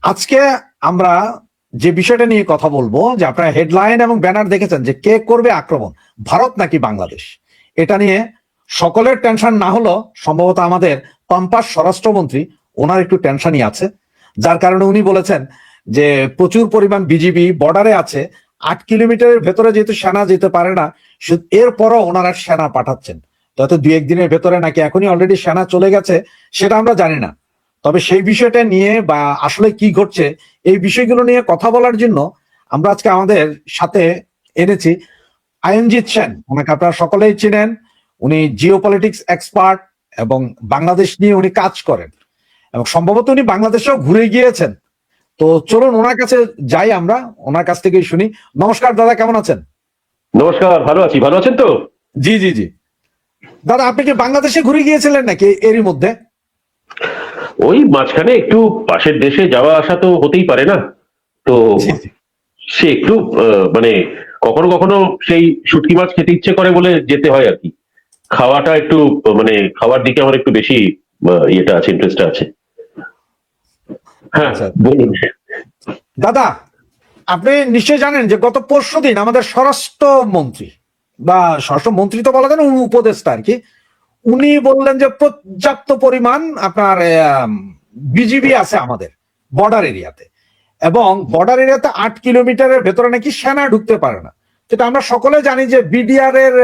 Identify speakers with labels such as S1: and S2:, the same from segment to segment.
S1: আজকে আমরা যে বিষয়টা নিয়ে কথা বলবো, যে আপনারা হেডলাইন এবং ব্যানার দেখেছেন যে কে করবে আক্রমণ, ভারত নাকি বাংলাদেশ। এটা নিয়ে সকলের টেনশন না হলো সম্ভবত আমাদের পাম্পাস স্বরাষ্ট্রমন্ত্রী, ওনার একটু টেনশনই আছে। যার কারণে উনি বলেছেন যে প্রচুর পরিমাণ বিজিবি বর্ডারে আছে, 8 কিলোমিটারের ভেতরে যেহেতু সেনা যেতে পারে না, এরপরও ওনারা সেনা পাঠাচ্ছেন। তো 2-1 দিনের ভেতরে নাকি এখনই অলরেডি সেনা চলে গেছে, সেটা আমরা জানি না। তবে সেই বিষয়টা নিয়ে বা আসলে কি ঘটছে এই বিষয়গুলো নিয়ে কথা বলার জন্য আমরা আজকে আমাদের সাথে এনেছি আয়নজিৎ সেন। ওনাকে আপনারা সকলেই চিনেন। উনি জিওপলিটিক্স এক্সপার্ট এবং বাংলাদেশ নিয়ে উনি কাজ করেন এবং সম্ভবত উনি বাংলাদেশেও ঘুরে গিয়েছেন। তো চলুন ওনার কাছে যাই, আমরা ওনার কাছ থেকেই শুনি। নমস্কার দাদা, কেমন আছেন?
S2: নমস্কার, ভালো আছি। ভালো আছেন তো?
S1: জি জি জি। দাদা, আপনি কি বাংলাদেশে ঘুরে গিয়েছিলেন নাকি এরই মধ্যে?
S2: ওই মাঝখানে একটু পাশের দেশে যাওয়া আসা তো হতেই পারে না, তো
S1: জি জি।
S2: সে একটু মানে কখনো কখনো সেই শুটকি মাছ খেতে ইচ্ছে করে বলে যেতে হয় আর কি। খাওয়াটা একটু মানে খাওয়ার দিকে আমার একটু বেশি ইয়েটা আছে, ইন্টারেস্ট আছে। হ্যাঁ,
S1: আচ্ছা
S2: বলুন।
S1: দাদা, আপনি নিশ্চয়ই জানেন যে গত পরশুদিন আমাদের স্বরাষ্ট্রমন্ত্রী বা স্বরাষ্ট্রমন্ত্রী তো বলা যায় না, উনি উপদেষ্টা আর কি, উনি বললেন যে পর্যাপ্ত পরিমাণ আপনার বিজিবি আছে আমাদের বর্ডার এরিয়াতে, এবং বর্ডার এরিয়াতে 8 কিলোমিটারের ভেতরে নাকি সেনা ঢুকতে পারে না। যেটা আমরা সকলে জানি যে বিডিআর এর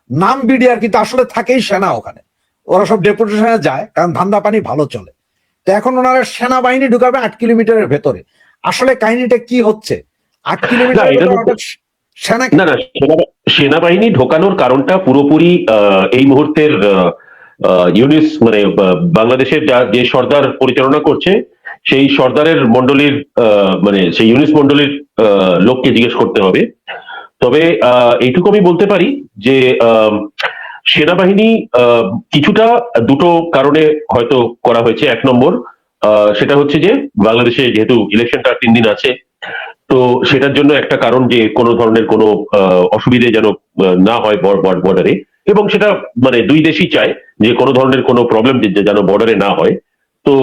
S1: নাম বিডিআর, কিন্তু আসলে থাকেই সেনা ওখানে। ওরা সব ডেপুটেশনে যায় কারণ ধান্দা পানি ভালো চলে। তো এখন ওনারা সেনাবাহিনী ঢুকাবে 8 কিলোমিটারের ভেতরে। আসলে কাহিনীটা কি হচ্ছে? আট
S2: না,
S1: কিলোমিটারের
S2: এটা
S1: ভেতরে হঠাৎ সেনা
S2: না
S1: কেন?
S2: না সেনাবাহিনী ঢোকানোর কারণটা পুরোপুরি এই মুহূর্তের ইউনিস মানে বাংলাদেশের যে সর্দার পরিচালনা করছে সেই সর্দারের মন্ডলীর মানে সেই ইউনিস মন্ডলীর লোককে জিজ্ঞেস করতে হবে। তবে এইটুকু আমি বলতে পারি যে সেনাবাহিনী কিছুটা দুটো কারণে হয়তো করা হয়েছে। 1 নম্বর, সেটা হচ্ছে যে বাংলাদেশে যেহেতু ইলেকশনটা 3 দিন আছে, তো সেটার জন্য একটা কারণ যে কোনো ধরনের কোনো অসুবিধে যেন না হয় বর্ডারে, এবং সেটা মানে দুই দেশই চায় যে কোনো ধরনের কোনো প্রবলেম যেন বর্ডারে না হয়। তো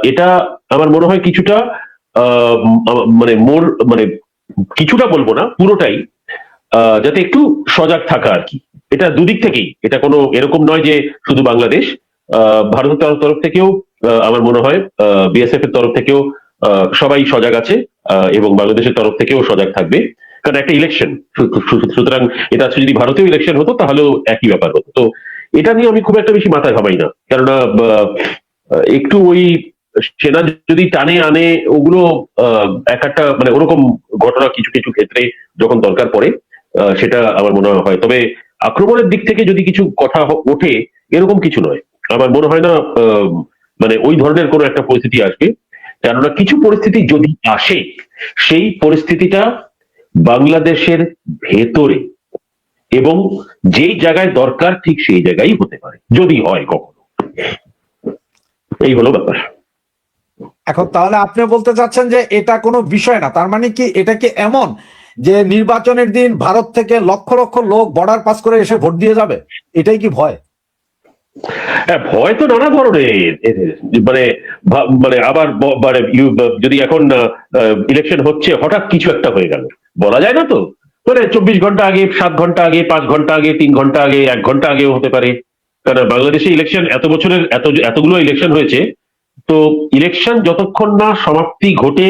S2: এটা আমার মনে হয় কিছুটা মানে মানে কিছুটা বলবো না, পুরোটাই যাতে একটু সজাগ থাকা আর কি। এটা দুদিক থেকেই, এটা কোনো এরকম নয় যে শুধু বাংলাদেশ, ভারতের তরফ থেকেও আমার মনে হয় বিএসএফ এর তরফ থেকেও সবাই সজাগ আছে, এবং বাংলাদেশের তরফ থেকেও সজাগ থাকবে। কারণ একটা ইলেকশন, সুতরাং এটা যদি ভারতীয় ইলেকশন হতো তাহলেও একই ব্যাপার হতো। তো এটা নিয়ে আমি খুব একটা বেশি মাথায় ঘামাই না, কেননা একটু ওই সেনা যদি টানে আনে ওগুলো এক একটা মানে ওরকম ঘটনা কিছু কিছু ক্ষেত্রে যখন দরকার পড়ে সেটা আমার মনে হয়। তবে আক্রমণের দিক থেকে যদি কিছু কথা ওঠে, এরকম কিছু নয়। আমার মনে হয় না মানে ওই ধরনের কোনো একটা পরিস্থিতি আসবে। কেননা কিছু পরিস্থিতি যদি আসে, সেই পরিস্থিতিটা বাংলাদেশের ভেতরে এবং যেই জায়গায় দরকার ঠিক সেই জায়গায় হতে পারে, যদি হয় কখনো। এই হলো ব্যাপার।
S1: এখন তাহলে আপনি বলতে চাচ্ছেন যে এটা কোনো বিষয় না, তার মানে কি এটা কি এমন যে নির্বাচনের দিন ভারত থেকে লক্ষ লক্ষ লোক বর্ডার পাস করে এসে ভোট দিয়ে যাবে? এটাই কি ভয়?
S2: হ্যাঁ, ভয় তো নানা ধরনের। মানে মানে আবার মানে যদি এখন ইলেকশন হচ্ছে, হঠাৎ কিছু একটা হয়ে গেল, বলা যায় না তো। মানে 24 ঘন্টা আগে, 7 ঘন্টা আগে, 5 ঘন্টা আগে, 3 ঘন্টা আগে, 1 ঘন্টা আগেও হতে পারে। কারণ বাংলাদেশে ইলেকশন এত বছরের এতগুলো ইলেকশন হয়েছে, তো ইলেকশন যতক্ষণ না সমাপ্তি ঘটে,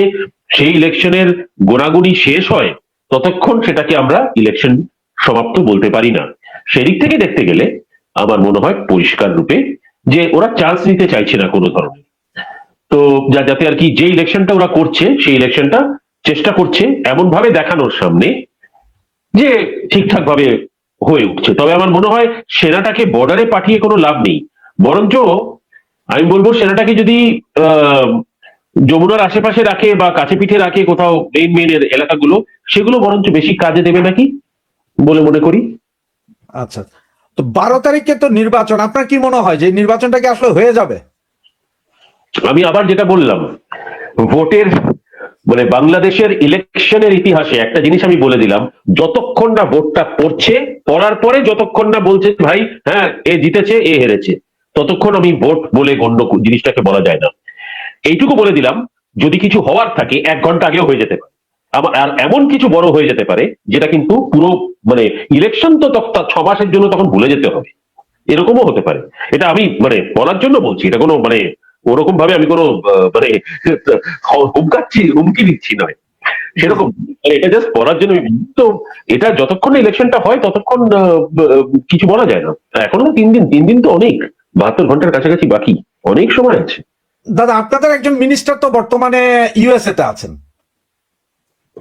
S2: সেই ইলেকশনের গোনাগুনি শেষ হয়, ততক্ষণ সেটাকে আমরা ইলেকশন সমাপ্ত বলতে পারি না। সেদিক থেকে দেখতে গেলে আমার মনে হয় পরিষ্কার রূপে যে ওরা চান্স নিতে চাইছে না কোনো ধরনের। তো যাতে আর কি যে ইলেকশনটা ওরা করছে সেই ইলেকশনটা চেষ্টা করছে এমন ভাবে দেখানোর সামনে যে ঠিকঠাক ভাবে হয়ে উঠছে। তবে আমার মনে হয় সেনাটাকে বর্ডারে পাঠিয়ে কোনো লাভ নেই, বরঞ্চ আমি বলবো সেনাটাকে যদি আহ যমুনার আশেপাশে রাখে বা কাছে পিঠে রাখে কোথাও মেইন মেইন এলাকাগুলো, সেগুলো বরঞ্চ বেশি কাজে দেবে নাকি বলে মনে করি।
S1: আচ্ছা, তো 12 তারিখে তো নির্বাচন, আপনার কি মনে হয় যে নির্বাচনটা কি আসলে হয়ে যাবে?
S2: আমি আবার যেটা বললাম, ভোটের মানে বাংলাদেশের ইলেকশনের ইতিহাসে একটা জিনিস আমি বলে দিলাম, যতক্ষণ না ভোটটা পড়ছে, পড়ার পরে যতক্ষণ না বলছে ভাই হ্যাঁ এ জিতেছে এ হেরেছে, ততক্ষণ আমি ভোট বলে গণ্য জিনিসটাকে বলা যায় না। এইটুকু বলে দিলাম, যদি কিছু হওয়ার থাকে 1 ঘন্টা আগেও হয়ে যেতে পারে। আর এমন কিছু বড় হয়ে যেতে পারে যেটা কিন্তু পুরো মানে ইলেকশন তো 6 মাসের জন্য তখন ভুলে যেতে হবে, এরকমও হতে পারে। এটা আমি মানে বলার জন্য বলছি, এটা কোনো মানে ওরকম ভাবে আমি কোনো মানে হুমকি দিচ্ছি নয় সেরকম, মানে এটা জাস্ট বলার জন্য। তো এটা যতক্ষণ ইলেকশনটা হয় ততক্ষণ কিছু বলা যায় না। এখনো 3 দিন, 3 দিন তো অনেক, 72 ঘন্টার কাছাকাছি বাকি, অনেক সময় আছে।
S1: দাদা, আপনাদের একজন মিনিস্টার তো বর্তমানে ইউএসএ তে আছেন।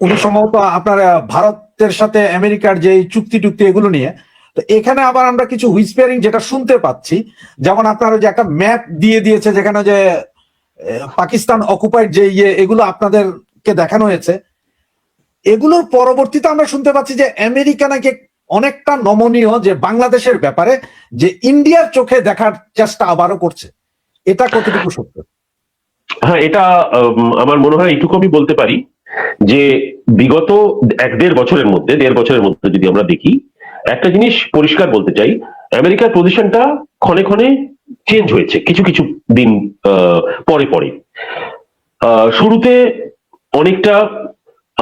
S1: উনি সম্ভবত আপনার ভারতের সাথে আমেরিকার যে চুক্তি টুক্তি এগুলো নিয়ে, তো এখানে আবার আমরা কিছু হুইসপারিং যেটা শুনতে পাচ্ছি, যেমন আপনার ওই যে একটা ম্যাপ দিয়ে দিয়েছে যেখানে যে পাকিস্তান অকুপাইড যে এগুলো আপনাদেরকে দেখানো হয়েছে, এগুলোর পরবর্তীতে আমরা শুনতে পাচ্ছি যে আমেরিকা নাকি অনেকটা নমনীয় যে বাংলাদেশের ব্যাপারে, যে ইন্ডিয়ার চোখে দেখার চেষ্টা আবারও করছে। এটা কতটুকু সত্য?
S2: হ্যাঁ, এটা আমার মনে হয় এইটুকু আমি বলতে পারি যে বিগত 1-1.5 বছরের মধ্যে যদি আমরা দেখি, একটা জিনিস পরিষ্কার বলতে চাই, আমেরিকার পজিশনটা ক্ষণে ক্ষণে চেঞ্জ হয়েছে কিছু কিছু দিন পরে পরে। শুরুতে অনেকটা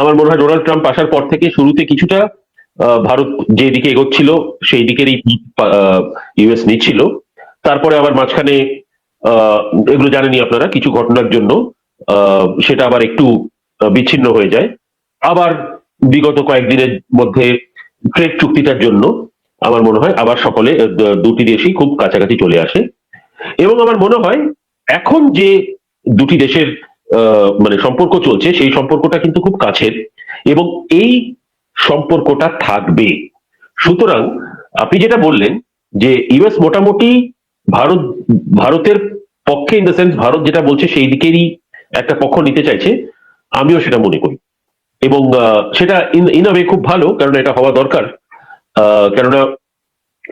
S2: আমার মনে হয় ডোনাল্ড ট্রাম্প আসার পর থেকে শুরুতে কিছুটা ভারত যেদিকে এগোচ্ছিল সেই দিকেরই ইউএস নিচ্ছিল। তারপরে আবার মাঝখানে এগুলো জানেনই আপনারা, কিছু ঘটনার জন্য সেটা আবার একটু বিচ্ছিন্ন হয়ে যায়। আবার বিগত কয়েকদিনের মধ্যে ট্রেড চুক্তিটার জন্য আমার মনে হয় আবার সকলে দুটি দেশই খুব কাছাকাছি চলে আসে। এবং আমার মনে হয় এখন যে দুটি দেশের মানে সম্পর্ক চলছে সেই সম্পর্কটা কিন্তু খুব কাছের, এবং এই সম্পর্কটা থাকবে। সুতরাং আপনি যেটা বললেন যে ইউএস মোটামুটি ভারত ভারতের পক্ষে, ইন দ্য সেন্স ভারত যেটা বলছে সেই দিকেরই একটা পক্ষ নিতে চাইছে, আমিও সেটা মনে করি। এবং সেটা ইন আ ওয়ে খুব ভালো, কারণ এটা হওয়া দরকার। কেননা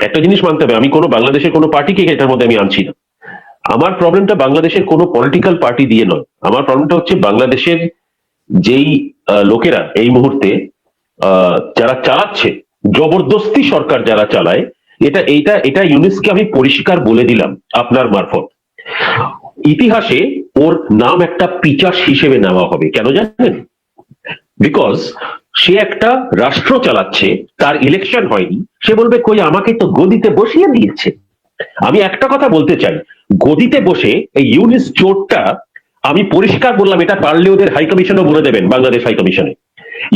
S2: একটা জিনিস মানতে হবে, আমি কোনো বাংলাদেশের কোনো পার্টিকে এটার মধ্যে আমি আনছি না। আমার প্রবলেমটা বাংলাদেশের কোনো পলিটিক্যাল পার্টি দিয়ে নয়, আমার প্রবলেমটা হচ্ছে বাংলাদেশের যেই লোকেরা এই মুহূর্তে যারা চালাচ্ছে, জবরদস্তি সরকার যারা চালায়, এটা ইউনিসকে আমি পরিষ্কার বলে দিলাম আপনার মারফত। ইতিহাসে ওর নাম একটা পিচাস হিসেবে নেওয়া হবে, কেন জানেন? বিকজ সে একটা রাষ্ট্র চালাচ্ছে, তার ইলেকশন হয়নি, সে বলবে কই আমাকে তো গদিতে বসিয়ে দিয়েছে। আমি একটা কথা বলতে চাই, গদিতে বসে এই ইউনিস চোরটা, আমি পরিষ্কার বললাম, এটা পারলে ওদের হাই কমিশনও বলে দেবেন, বাংলাদেশ হাই কমিশনে।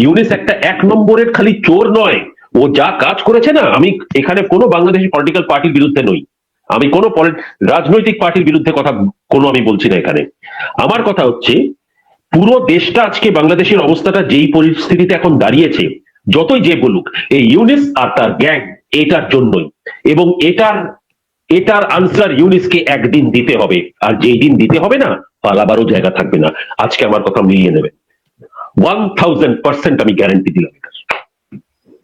S2: ইউনিস একটা 1 নম্বরের খালি চোর নয়, ও যা কাজ করেছে না, আমি এখানে কোনো বাংলাদেশি পলিটিক্যাল পার্টির বিরুদ্ধে নই, আমি কোনো রাজনৈতিক পার্টির বিরুদ্ধে কথা কোনো আমি বলছি না এখানে। আমার কথা হচ্ছে পুরো দেশটা আজকে বাংলাদেশের অবস্থাটা যেই পরিস্থিতিতে এখন দাঁড়িয়েছে, যতই যে বলুক, এই ইউনিস আর তার গ্যাং এটার জন্যই। এবং এটার আনসার ইউনিসকে একদিন দিতে হবে, আর যেই দিন দিতে হবে না, পালাবারও জায়গা থাকবে না। আজকে আমার কথা মিলিয়ে নেবে, 1000% আমি গ্যারান্টি দিলাম এটা।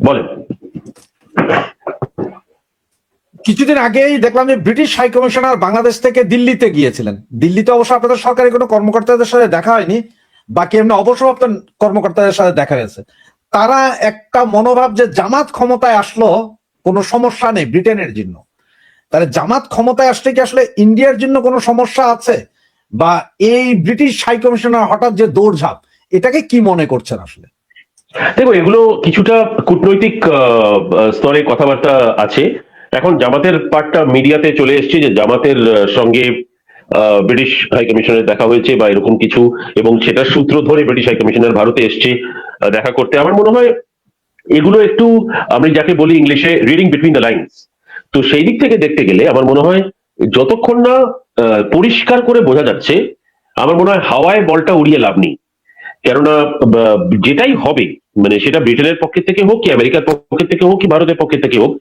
S2: বলেন।
S1: কিছুদিন আগেই দেখলাম যে ব্রিটিশ হাই কমিশনার বাংলাদেশ থেকে দিল্লিতে গিয়েছিলেন। দিল্লিতে অবশ্য আপনাদের সরকারি কোনো কর্মকর্তাদের সাথে দেখা হয়নি, বাকি এমনি অবসরপ্রাপ্ত কর্মকর্তাদের সাথে দেখা গেছে। তারা একটা মনোভাব যে জামাত ক্ষমতায় আসলো কোনো সমস্যা নেই ব্রিটেনের জন্য, তাহলে জামাত ক্ষমতায় আসলে কি আসলে ইন্ডিয়ার জন্য কোনো সমস্যা আছে, বা এই ব্রিটিশ হাই কমিশনার হঠাৎ যে দৌড়ঝাঁপ, এটাকে কি মনে করছেন আসলে?
S2: দেখো, এগুলো কিছুটা কূটনৈতিক স্তরে কথাবার্তা আছে। এখন জামাতের পার্টটা মিডিয়াতে চলে এসছে যে জামাতের সঙ্গে ব্রিটিশ হাই কমিশনের দেখা হয়েছে বা এরকম কিছু, এবং সেটার সূত্র ধরে ব্রিটিশ হাই কমিশনার ভারতে এসছে দেখা করতে। আমার মনে হয় এগুলো একটু, আমি যাকে বলি ইংলিশে রিডিং বিটুইন দ্য লাইনস। তো সেই দিক থেকে দেখতে গেলে আমার মনে হয় যতক্ষণ না পরিষ্কার করে বোঝা যাচ্ছে, আমার মনে হয় হাওয়ায় বলটা উড়িয়ে লাভ নেই। কেননা যেটাই হবে, মানে সেটা ব্রিটেনের পক্ষ থেকে হোক, কি আমেরিকার পক্ষ থেকে হোক, কি ভারতের পক্ষ থেকে হোক,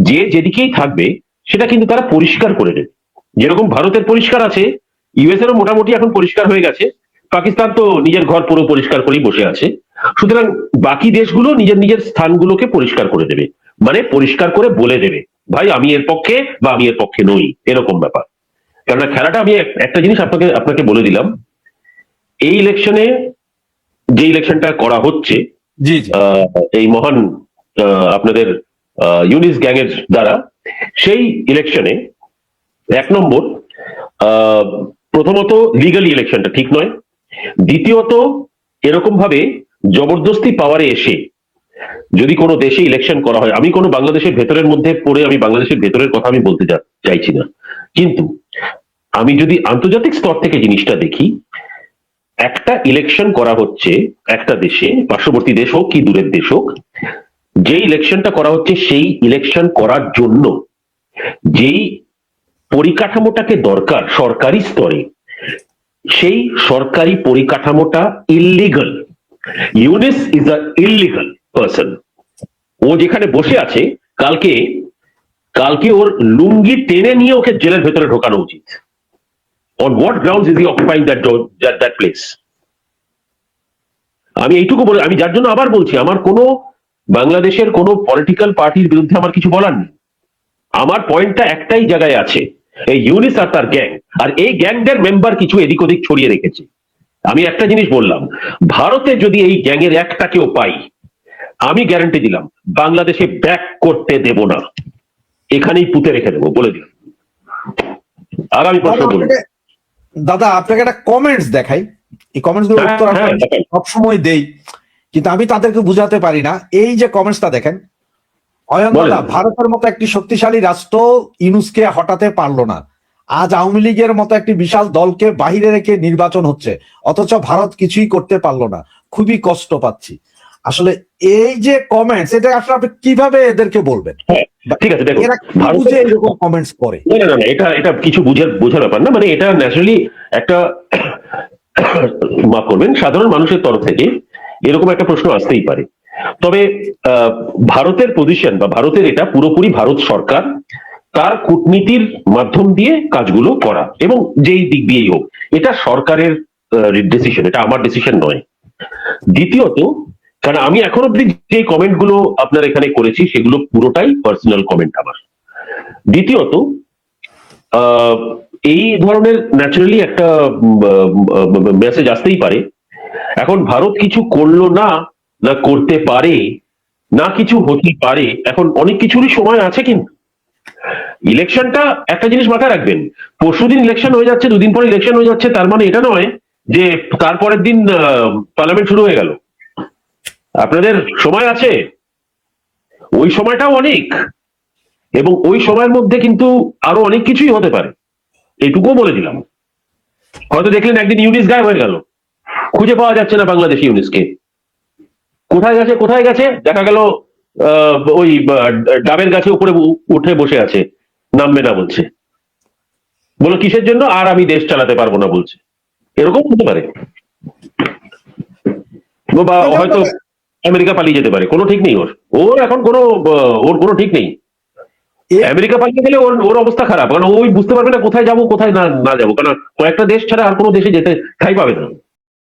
S2: যে যেদিকেই থাকবে সেটা কিন্তু তারা পরিষ্কার করে দেবে। যেরকম ভারতের পরিষ্কার আছে, ইউএস এরও মোটামুটি এখন পরিষ্কার হয়ে গেছে, পাকিস্তান তো নিজের ঘর পুরো পরিষ্কার করেই বসে আছে। সুতরাং বাকি দেশগুলো নিজের নিজের স্থানগুলোকে পরিষ্কার করে দেবে, মানে পরিষ্কার করে বলে দেবে ভাই আমি এর পক্ষে বা আমি এর পক্ষে নই, এরকম ব্যাপার। কেননা খেলাটা আমি একটা জিনিস আপনাকে বলে দিলাম, এই ইলেকশনে যে ইলেকশনটা করা হচ্ছে,
S1: জি জি,
S2: এই মহান আপনাদের ইউনিস গ্যাং এর দ্বারা, সেই ইলেকশনে 1 নম্বর, প্রথমত লিগালি ইলেকশনটা ঠিক নয়, দ্বিতীয়ত, এরকম ভাবে জবরদস্তি পাওয়ারে এসে যদি কোনো দেশে ইলেকশন করা হয়, আমি কোনো বাংলাদেশের ভেতরের মধ্যে পড়ে আমি বাংলাদেশের ভেতরের কথা আমি বলতে চাইছি না, কিন্তু আমি যদি আন্তর্জাতিক স্তর থেকে জিনিসটা দেখি, একটা ইলেকশন করা হচ্ছে একটা দেশে, পার্শ্ববর্তী দেশ হোক কি দূরের দেশ হোক, যে ইলেকশনটা করা হচ্ছে সেই ইলেকশন করার জন্য যেই পরিকাঠামোটাকে দরকার সরকারি স্তরে, সেই সরকারি পরিকাঠামোটা illegal. Yunus is a illegal person. ও যেখানে বসে আছে, কালকে কালকে ওর লুঙ্গি টেনে নিয়ে ওকে জেলের ভেতরে ঢোকানো উচিত। On what grounds is he occupying that place? আমি এইটুকু বলে, আমি যার জন্য আবার বলছি, আমার কোনো বাংলাদেশের কোনো পলিটিক্যাল পার্টির বিরুদ্ধে আমার কিছু বলার নেই। আমার পয়েন্টটা একটাই জায়গায় আছে, এই ইউনিস আর তার গ্যাং, আর এই গ্যাংদের মেম্বার কিছু এদিক ওদিক ছড়িয়ে রেখেছে। আমি একটা জিনিস বললাম, ভারতে যদি এই গ্যাংয়ের একটাকেও পাই, আমি গ্যারান্টি দিলাম বাংলাদেশে ব্যাক করতে দেব না, এখানেই পুঁতে রেখে দেবো, বলে দিলাম। আগামী প্রশ্ন বলুন।
S1: দাদা আপনাকে একটা কমেন্টস দেখাই, এই কমেন্টস গুলো উত্তর আমরা সবসময় দেই, কিন্তু আমি তাদেরকে বুঝাতে পারি না। এই যে কমেন্টসটা দেখেন, অয়ন দাদা, ভারতের মতো একটি শক্তিশালী রাষ্ট্র ইউনুসকে হটাতে পারলো না। আজ আওয়ামী লীগের মতো একটি বিশাল দলকে বাহিরে রেখে নির্বাচন হচ্ছে, অথচ ভারত কিছুই করতে পারলো না। খুবই কষ্ট পাচ্ছি। আসলে এই যে কমেন্টস, এটা আসলে আপনি কিভাবে এদেরকে বলবেন?
S2: ঠিক আছে, দেখো,
S1: এরা বুঝে এরকম কমেন্টস করে?
S2: না না না, এটা কিছু বোঝার ব্যাপার না, মানে এটা ন্যাচারালি একটা মাফ করবেন, সাধারণ মানুষের তরফ থেকে এরকম একটা প্রশ্ন আসতেই পারে। তবে ভারতের পজিশন বা ভারতের এটা পুরোপুরি ভারত সরকার তার কূটনীতির মাধ্যম দিয়ে কাজগুলো করা, এবং যেই দিক দিয়েই হোক, এটা সরকারের ডিসিশন, এটা আমার ডিসিশন নয়। দ্বিতীয়ত, কারণ আমি এখন অব্দি যে কমেন্ট গুলো আপনার এখানে করেছি সেগুলো পুরোটাই পার্সোনাল কমেন্ট আমার। দ্বিতীয়ত, এই ধরনের ন্যাচারালি একটা মেসেজ আসতেই পারে, এখন ভারত কিছু করলো না, না করতে পারে, না কিছু হতে পারে, এখন অনেক কিছুরই সময় আছে। কিন্তু ইলেকশনটা, একটা জিনিস মাথায় রাখবেন, পরশুদিন ইলেকশন হয়ে যাচ্ছে, দুদিন পরে ইলেকশন হয়ে যাচ্ছে, তার মানে এটা নয় যে তারপরের দিন পার্লামেন্ট শুরু হয়ে গেল। আপনাদের সময় আছে, ওই সময়টাও অনেক, এবং ওই সময়ের মধ্যে কিন্তু আরো অনেক কিছুই হতে পারে, এইটুকুও বলে দিলাম। হয়তো দেখলেন একদিন ইউনিস গায়েব হয়ে গেল, খুঁজে পাওয়া যাচ্ছে না বাংলাদেশ ইউনিসকে, কোথায় গেছে দেখা গেল ওই ডাবের গাছে উপরে উঠে বসে আছে, নামবে না বলছে, বলো কিসের জন্য, আর আমি দেশ চালাতে পারবো না বলছে। এরকম হতে পারে, বা হয়তো আমেরিকা পালিয়ে যেতে পারে, কোনো ঠিক নেই ওর এখন ওর কোনো ঠিক নেই। আমেরিকা পালিয়ে গেলে ওর অবস্থা খারাপ, কারণ ওই বুঝতে পারবে না কোথায় যাবো কোথায় না যাবো, কারণ কয়েকটা দেশ ছাড়া আর কোনো দেশে যেতে ঠাঁই পাবে না।